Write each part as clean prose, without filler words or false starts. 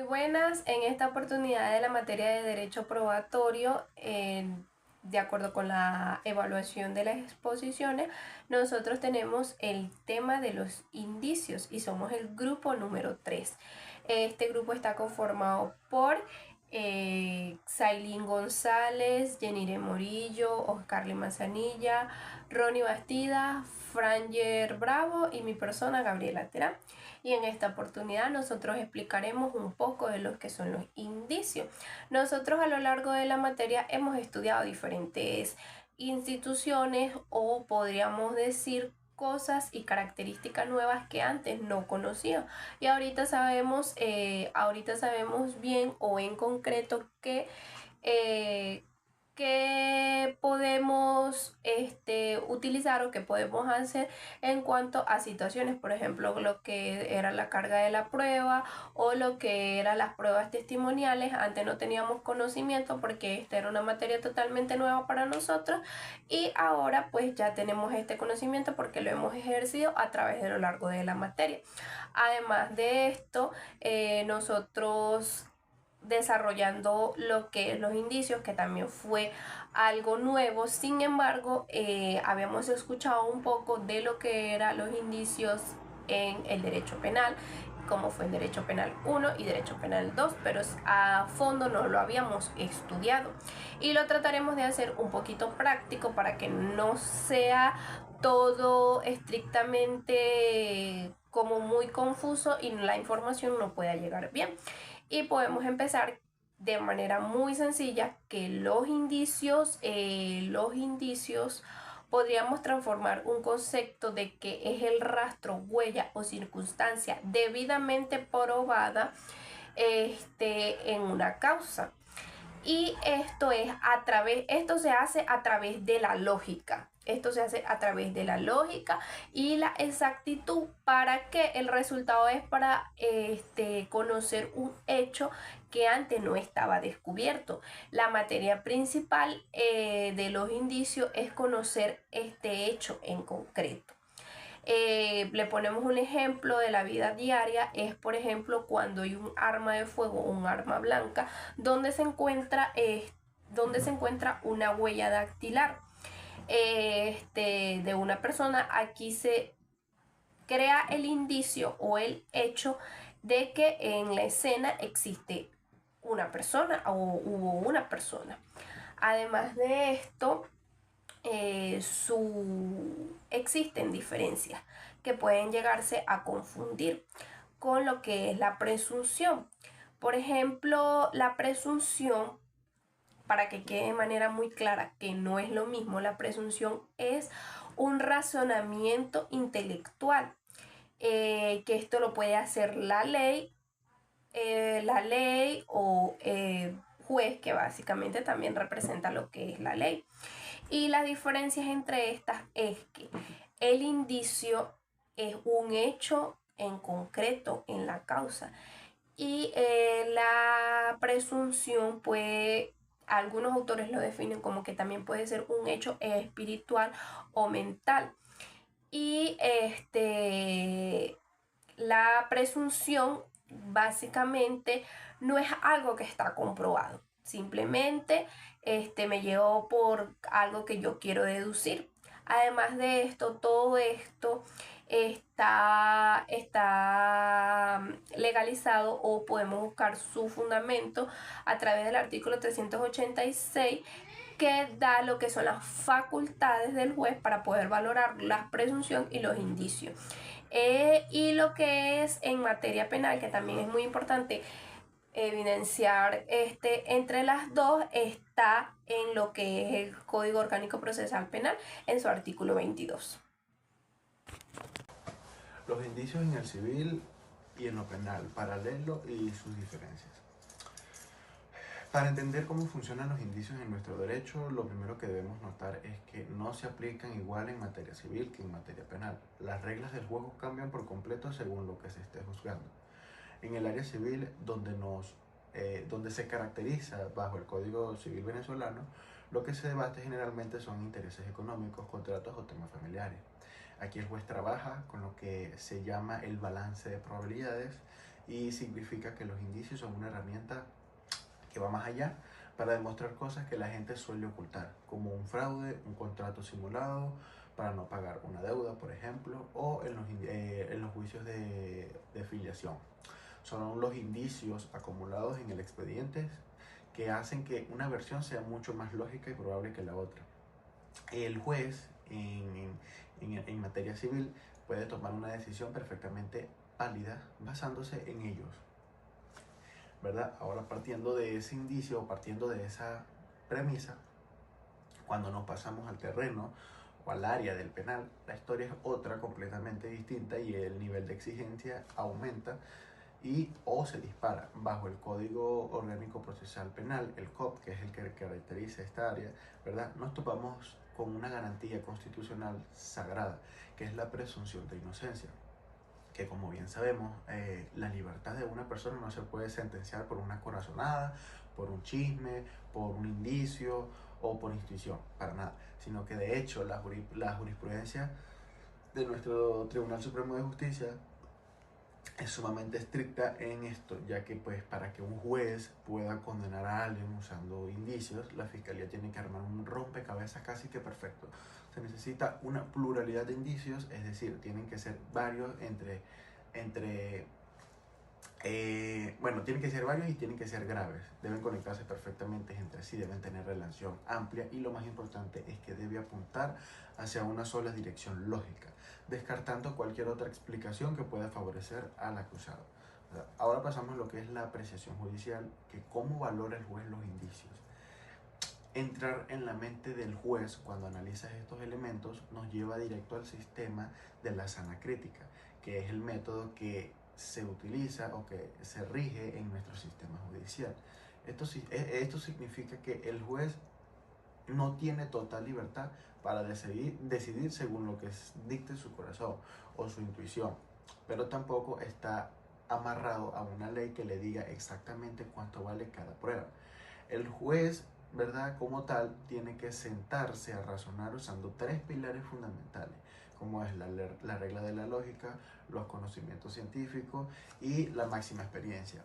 buenas. En esta oportunidad de la materia de derecho probatorio, de acuerdo con la evaluación de las exposiciones, nosotros tenemos el tema de los indicios y somos el grupo número 3. Este grupo está conformado por Sailín González, Yenire Morillo, Oscar Manzanilla, Ronnie Bastida, Franger Bravo y mi persona, Gabriela Terán. Y en esta oportunidad nosotros explicaremos un poco de lo que son los indicios. Nosotros a lo largo de la materia hemos estudiado diferentes instituciones, o podríamos decir cosas y características nuevas que antes no conocía, y ahorita sabemos bien o en concreto que podemos utilizar o que podemos hacer en cuanto a situaciones, por ejemplo, lo que era la carga de la prueba o lo que eran las pruebas testimoniales. Antes no teníamos conocimiento porque esta era una materia totalmente nueva para nosotros, y ahora pues ya tenemos este conocimiento porque lo hemos ejercido a través de lo largo de la materia. Además de esto, nosotros desarrollando lo que es los indicios, que también fue algo nuevo. Sin embargo, habíamos escuchado un poco de lo que eran los indicios en el derecho penal, como fue en derecho penal 1 y derecho penal 2, pero a fondo no lo habíamos estudiado, y lo trataremos de hacer un poquito práctico para que no sea todo estrictamente como muy confuso y la información no pueda llegar bien. Y podemos empezar de manera muy sencilla, que los indicios podríamos transformar un concepto de que es el rastro, huella o circunstancia debidamente probada en una causa. Y esto se hace a través de la lógica. Esto se hace a través de la lógica y la exactitud, para que el resultado es para conocer un hecho que antes no estaba descubierto. La materia principal de los indicios es conocer este hecho en concreto. Le ponemos un ejemplo de la vida diaria. Es, por ejemplo, cuando hay un arma de fuego, un arma blanca, donde se encuentra una huella dactilar de una persona. Aquí se crea el indicio o el hecho de que en la escena existe una persona o hubo una persona. Además de esto, existen diferencias que pueden llegarse a confundir con lo que es la presunción. Por ejemplo, la presunción, para que quede de manera muy clara que no es lo mismo, la presunción es un razonamiento intelectual, que esto lo puede hacer la ley o juez, que básicamente también representa lo que es la ley. Y las diferencias entre estas es que el indicio es un hecho en concreto en la causa, y la presunción algunos autores lo definen como que también puede ser un hecho espiritual o mental. Y la presunción básicamente no es algo que está comprobado, simplemente me llevo por algo que yo quiero deducir. Además de esto, todo esto está legalizado, o podemos buscar su fundamento a través del artículo 386, que da lo que son las facultades del juez para poder valorar la presunción y los indicios. Y lo que es en materia penal, que también es muy importante evidenciar entre las dos, está en lo que es el Código Orgánico Procesal Penal, en su artículo 22. Los indicios en el civil y en lo penal, paralelo y sus diferencias. Para entender cómo funcionan los indicios en nuestro derecho, lo primero que debemos notar es que no se aplican igual en materia civil que en materia penal. Las reglas del juego cambian por completo según lo que se esté juzgando. En el área civil, donde se caracteriza bajo el Código Civil venezolano, lo que se debate generalmente son intereses económicos, contratos o temas familiares. Aquí el juez trabaja con lo que se llama el balance de probabilidades, y significa que los indicios son una herramienta que va más allá para demostrar cosas que la gente suele ocultar, como un fraude, un contrato simulado para no pagar una deuda, por ejemplo, o en los juicios de filiación. Son los indicios acumulados en el expediente que hacen que una versión sea mucho más lógica y probable que la otra. El juez en materia civil puede tomar una decisión perfectamente válida basándose en ellos, ¿verdad? Ahora, partiendo de ese indicio o partiendo de esa premisa, cuando nos pasamos al terreno o al área del penal, la historia es otra completamente distinta y el nivel de exigencia aumenta y o se dispara. Bajo el Código Orgánico Procesal Penal, el COP, que es el que caracteriza esta área, ¿verdad? Nos topamos con una garantía constitucional sagrada, que es la presunción de inocencia, que como bien sabemos, la libertad de una persona no se puede sentenciar por una corazonada, por un chisme, por un indicio o por intuición, para nada, sino que de hecho la jurisprudencia de nuestro Tribunal Supremo de Justicia es sumamente estricta en esto, ya que pues para que un juez pueda condenar a alguien usando indicios, la fiscalía tiene que armar un rompecabezas casi que perfecto. Se necesita una pluralidad de indicios, es decir, tienen que ser varios entre bueno, tienen que ser varios y tienen que ser graves. Deben conectarse perfectamente entre sí, deben tener relación amplia y lo más importante es que debe apuntar hacia una sola dirección lógica, descartando cualquier otra explicación que pueda favorecer al acusado. Ahora pasamos a lo que es la apreciación judicial, que cómo valora el juez los indicios. Entrar en la mente del juez cuando analizas estos elementos nos lleva directo al sistema de la sana crítica, que es el método que se utiliza o que se rige en nuestro sistema judicial. Esto significa que el juez no tiene total libertad para decidir según lo que dicte su corazón o su intuición, pero tampoco está amarrado a una ley que le diga exactamente cuánto vale cada prueba. El juez, ¿verdad? Como tal, tiene que sentarse a razonar usando tres pilares fundamentales, como es la regla de la lógica, los conocimientos científicos y la máxima experiencia,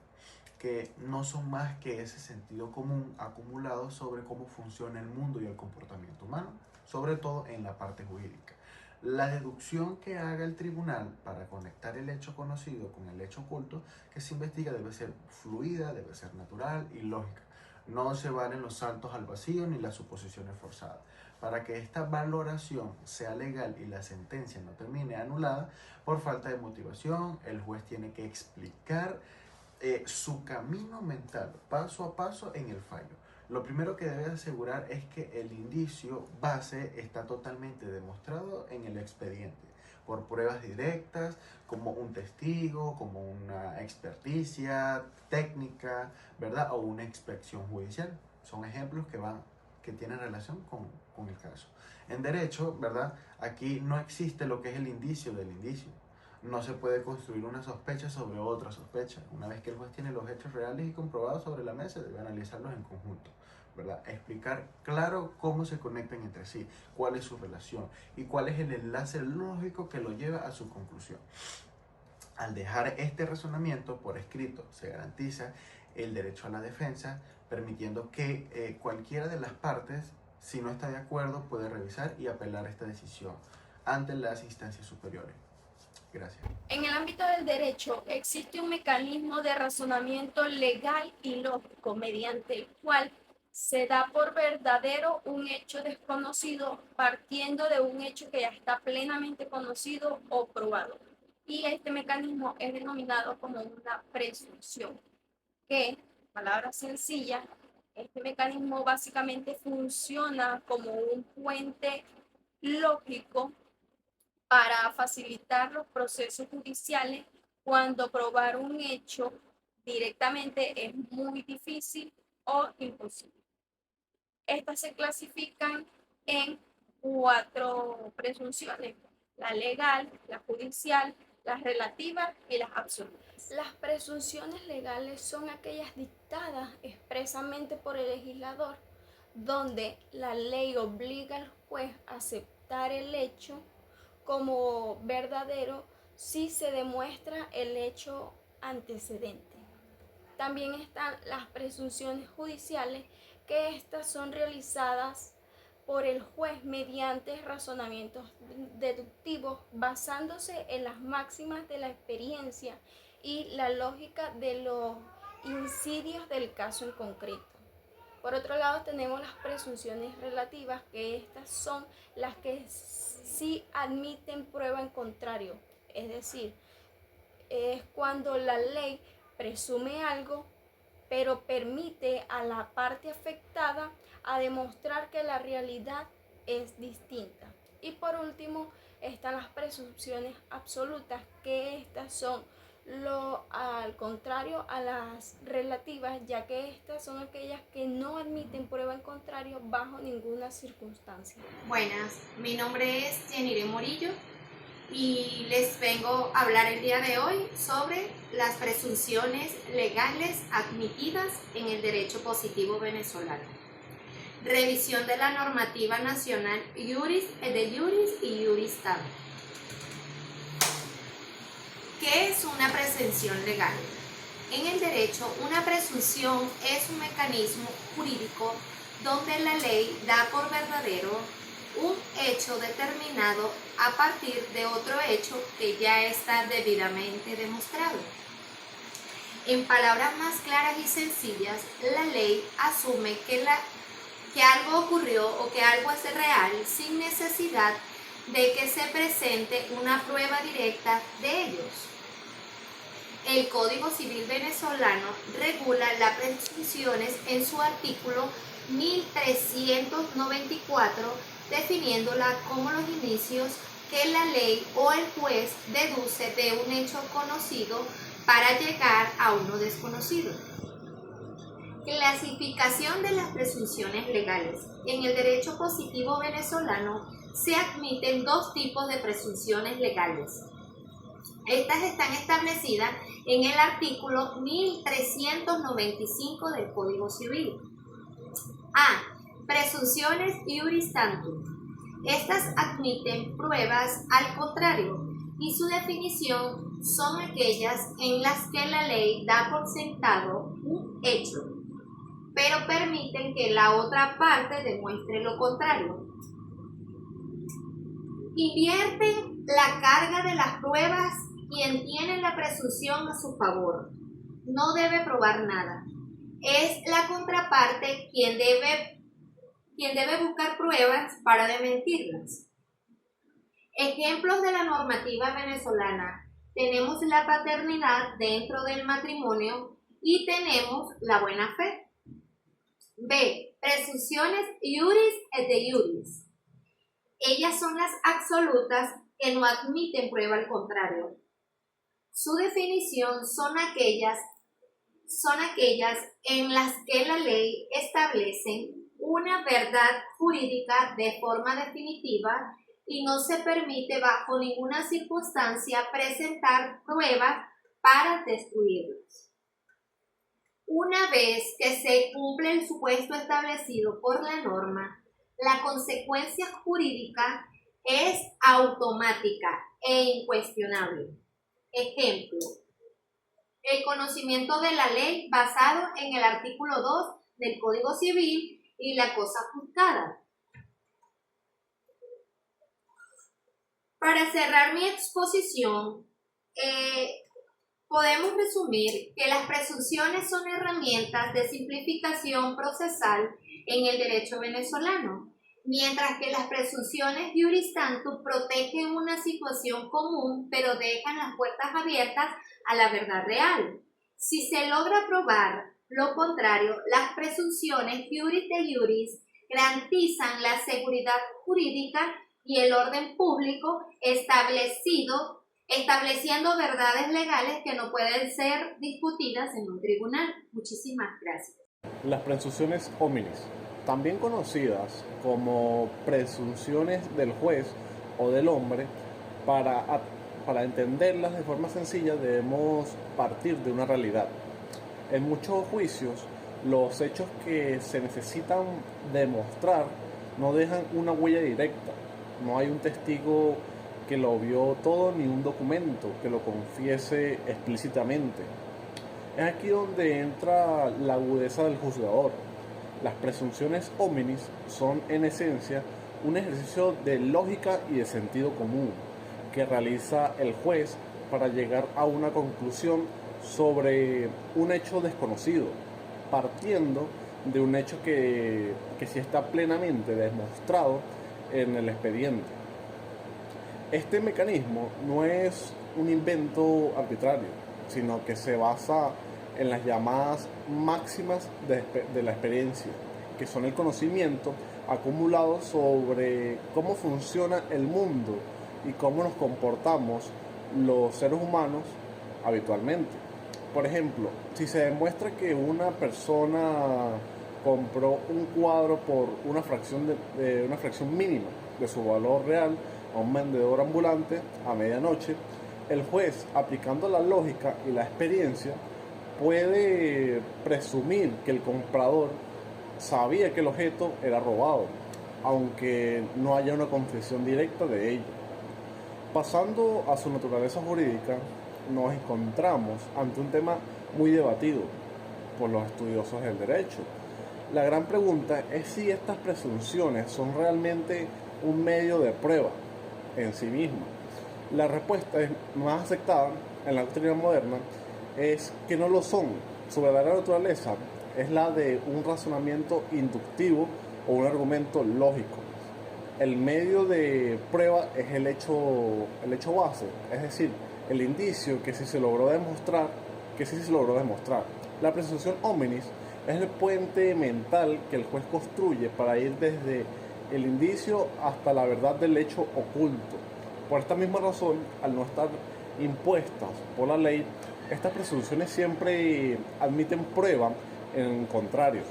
que no son más que ese sentido común acumulado sobre cómo funciona el mundo y el comportamiento humano, sobre todo en la parte jurídica. La deducción que haga el tribunal para conectar el hecho conocido con el hecho oculto que se investiga debe ser fluida, debe ser natural y lógica. No se valen los saltos al vacío ni las suposiciones forzadas. Para que esta valoración sea legal y la sentencia no termine anulada por falta de motivación, el juez tiene que explicar su camino mental paso a paso en el fallo. Lo primero que debe asegurar es que el indicio base está totalmente demostrado en el expediente por pruebas directas, como un testigo, como una experticia técnica, ¿verdad? O una inspección judicial. Son ejemplos que tienen relación con el caso. En derecho, ¿verdad? Aquí no existe lo que es el indicio del indicio. No se puede construir una sospecha sobre otra sospecha. Una vez que el juez tiene los hechos reales y comprobados sobre la mesa, debe analizarlos en conjunto, ¿verdad? Explicar claro cómo se conectan entre sí, cuál es su relación y cuál es el enlace lógico que lo lleva a su conclusión. Al dejar este razonamiento por escrito, se garantiza el derecho a la defensa, permitiendo que cualquiera de las partes, si no está de acuerdo, puede revisar y apelar esta decisión ante las instancias superiores. Gracias. En el ámbito del derecho existe un mecanismo de razonamiento legal y lógico mediante el cual se da por verdadero un hecho desconocido partiendo de un hecho que ya está plenamente conocido o probado. Y este mecanismo es denominado como una presunción, que, palabra sencilla, este mecanismo básicamente funciona como un puente lógico para facilitar los procesos judiciales cuando probar un hecho directamente es muy difícil o imposible. Estas se clasifican en cuatro presunciones: la legal, la judicial, las relativas y las absolutas. Las presunciones legales son aquellas dictadas expresamente por el legislador, donde la ley obliga al juez a aceptar el hecho como verdadero si se demuestra el hecho antecedente. También están las presunciones judiciales, que estas son realizadas por el juez mediante razonamientos deductivos basándose en las máximas de la experiencia y la lógica de los insidios del caso en concreto. Por otro lado, tenemos las presunciones relativas, que estas son las que sí admiten prueba en contrario, es decir, es cuando la ley presume algo, pero permite a la parte afectada a demostrar que la realidad es distinta. Y por último, están las presunciones absolutas, que estas son al contrario a las relativas, ya que estas son aquellas que no admiten prueba en contrario bajo ninguna circunstancia. Buenas, mi nombre es Jenire Morillo y les vengo a hablar el día de hoy sobre las presunciones legales admitidas en el derecho positivo venezolano. Revisión de la normativa nacional Iuris et de Iuris y Iuris Tantum. ¿Qué es una presunción legal? En el derecho, una presunción es un mecanismo jurídico donde la ley da por verdadero un hecho determinado a partir de otro hecho que ya está debidamente demostrado. En palabras más claras y sencillas, la ley asume que algo ocurrió o que algo es real sin necesidad de que se presente una prueba directa de ellos. El Código Civil venezolano regula las presunciones en su artículo 1394, definiéndola como los indicios que la ley o el juez deduce de un hecho conocido para llegar a uno desconocido. Clasificación de las presunciones legales. En el derecho positivo venezolano se admiten dos tipos de presunciones legales. Estas están establecidas en el artículo 1395 del Código Civil. A. Presunciones iuris tantum. Estas admiten pruebas al contrario y su definición son aquellas en las que la ley da por sentado un hecho, pero permiten que la otra parte demuestre lo contrario. Invierten la carga de las pruebas quien tiene la presunción a su favor. No debe probar nada. Es la contraparte quien debe buscar pruebas para desmentirlas. Ejemplos de la normativa venezolana. Tenemos la paternidad dentro del matrimonio y tenemos la buena fe. B. Presunciones iuris et de iuris. Ellas son las absolutas que no admiten prueba al contrario. Su definición son aquellas en las que la ley establece una verdad jurídica de forma definitiva y no se permite bajo ninguna circunstancia presentar pruebas para destruirlas. Una vez que se cumple el supuesto establecido por la norma, la consecuencia jurídica es automática e incuestionable. Ejemplo, el conocimiento de la ley basado en el artículo 2 del Código Civil y la cosa juzgada. Para cerrar mi exposición, podemos resumir que las presunciones son herramientas de simplificación procesal en el derecho venezolano, mientras que las presunciones iuris tantum protegen una situación común, pero dejan las puertas abiertas a la verdad real. Si se logra probar lo contrario, las presunciones iuris de iuris garantizan la seguridad jurídica y el orden público estableciendo verdades legales que no pueden ser discutidas en un tribunal. Muchísimas gracias. Las presunciones hominis, también conocidas como presunciones del juez o del hombre, para entenderlas de forma sencilla debemos partir de una realidad. En muchos juicios, los hechos que se necesitan demostrar no dejan una huella directa. No hay un testigo que lo vio todo ni un documento que lo confiese explícitamente. Es aquí donde entra la agudeza del juzgador. Las presunciones hominis son en esencia un ejercicio de lógica y de sentido común que realiza el juez para llegar a una conclusión sobre un hecho desconocido, partiendo de un hecho que sí está plenamente demostrado en el expediente. Este mecanismo no es un invento arbitrario, sino que se basa en las llamadas máximas de la experiencia, que son el conocimiento acumulado sobre cómo funciona el mundo y cómo nos comportamos los seres humanos habitualmente. Por ejemplo, si se demuestra que una persona compró un cuadro por una fracción mínima de su valor real a un vendedor ambulante a medianoche, el juez, aplicando la lógica y la experiencia, puede presumir que el comprador sabía que el objeto era robado, aunque no haya una confesión directa de ello. Pasando a su naturaleza jurídica, nos encontramos ante un tema muy debatido por los estudiosos del derecho. La gran pregunta es si estas presunciones son realmente un medio de prueba en sí mismas. La respuesta más aceptada en la doctrina moderna es que no lo son. Su verdadera naturaleza es la de un razonamiento inductivo o un argumento lógico. El medio de prueba es el hecho base, es decir, el indicio que sí se logró demostrar. La presunción hominis es el puente mental que el juez construye para ir desde el indicio hasta la verdad del hecho oculto. Por esta misma razón, al no estar impuestas por la ley, estas presunciones siempre admiten prueba en contrario.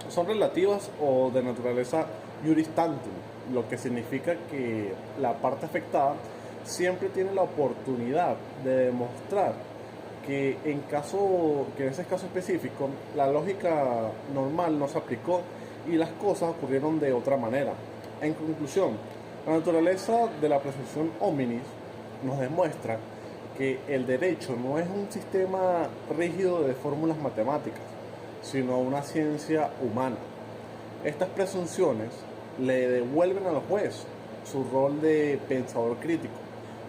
Son relativas o de naturaleza juris tantum, lo que significa que la parte afectada siempre tiene la oportunidad de demostrar que en ese caso específico la lógica normal no se aplicó y las cosas ocurrieron de otra manera. En conclusión, la naturaleza de la presunción hominis nos demuestra que el derecho no es un sistema rígido de fórmulas matemáticas, sino una ciencia humana. Estas presunciones le devuelven al juez su rol de pensador crítico,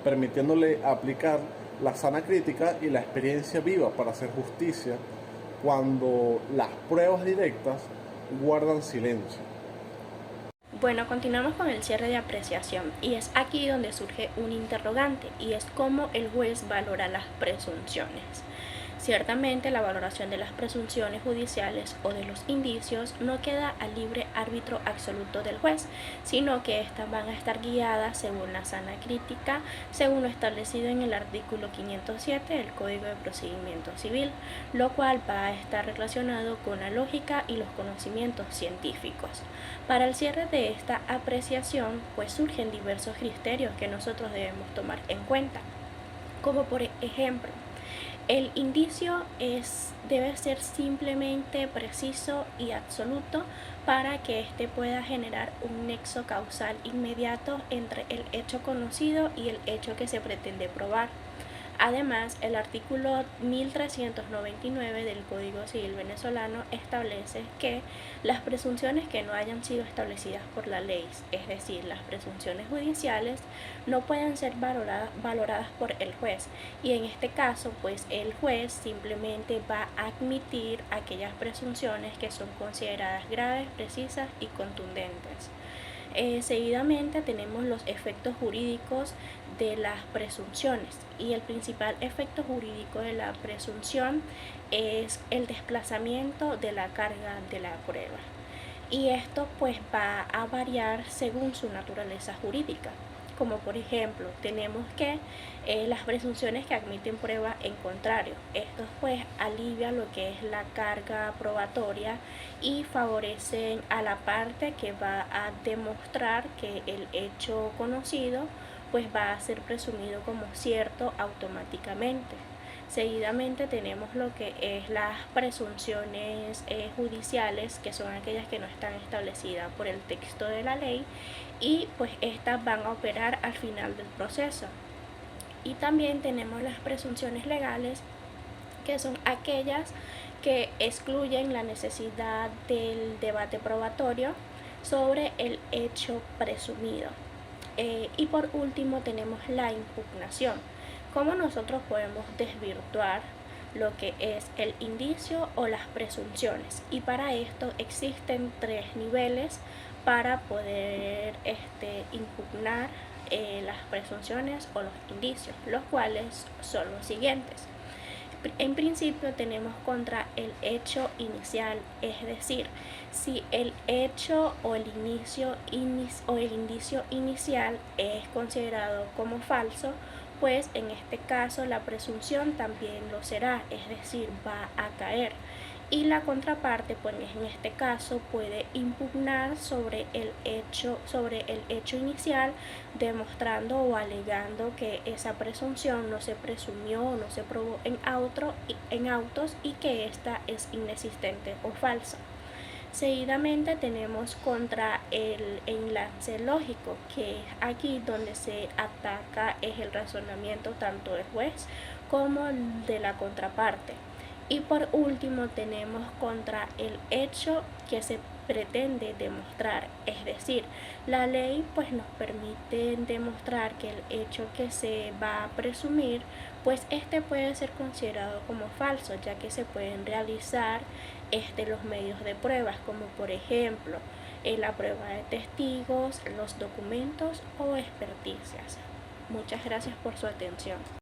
permitiéndole aplicar la sana crítica y la experiencia viva para hacer justicia cuando las pruebas directas guardan silencio. Bueno, continuamos con el cierre de apreciación y es aquí donde surge un interrogante y es cómo el juez valora las presunciones. Ciertamente, la valoración de las presunciones judiciales o de los indicios no queda al libre árbitro absoluto del juez, sino que éstas van a estar guiadas según la sana crítica, según lo establecido en el artículo 507 del Código de Procedimiento Civil, lo cual va a estar relacionado con la lógica y los conocimientos científicos. Para el cierre de esta apreciación, pues surgen diversos criterios que nosotros debemos tomar en cuenta, como por ejemplo, el indicio debe ser simplemente preciso y absoluto para que éste pueda generar un nexo causal inmediato entre el hecho conocido y el hecho que se pretende probar. Además, el artículo 1399 del Código Civil venezolano establece que las presunciones que no hayan sido establecidas por la ley, es decir, las presunciones judiciales, no pueden ser valoradas por el juez. Y en este caso, pues el juez simplemente va a admitir aquellas presunciones que son consideradas graves, precisas y contundentes. Seguidamente tenemos los efectos jurídicos de las presunciones y el principal efecto jurídico de la presunción es el desplazamiento de la carga de la prueba y esto pues va a variar según su naturaleza jurídica. Como por ejemplo tenemos que las presunciones que admiten prueba en contrario, esto pues alivia lo que es la carga probatoria y favorecen a la parte que va a demostrar que el hecho conocido pues va a ser presumido como cierto automáticamente. Seguidamente tenemos lo que es las presunciones judiciales, que son aquellas que no están establecidas por el texto de la ley, y pues estas van a operar al final del proceso. Y también tenemos las presunciones legales, que son aquellas que excluyen la necesidad del debate probatorio sobre el hecho presumido. Y por último tenemos la impugnación. ¿Cómo nosotros podemos desvirtuar lo que es el indicio o las presunciones? Y para esto existen 3 niveles para poder impugnar las presunciones o los indicios, los cuales son los siguientes. En principio tenemos contra el hecho inicial, es decir, si el hecho o el indicio inicial es considerado como falso, pues en este caso la presunción también lo será, es decir, va a caer. Y la contraparte, pues en este caso puede impugnar sobre el hecho inicial, demostrando o alegando que esa presunción no se presumió o no se probó en autos y que ésta es inexistente o falsa. Seguidamente tenemos contra el enlace lógico, que es aquí donde se ataca es el razonamiento tanto del juez como de la contraparte. Y por último tenemos contra el hecho que se pretende demostrar, es decir, la ley pues nos permite demostrar que el hecho que se va a presumir, pues puede ser considerado como falso, ya que se pueden realizar los medios de pruebas, como por ejemplo la prueba de testigos, los documentos o experticias. Muchas gracias por su atención.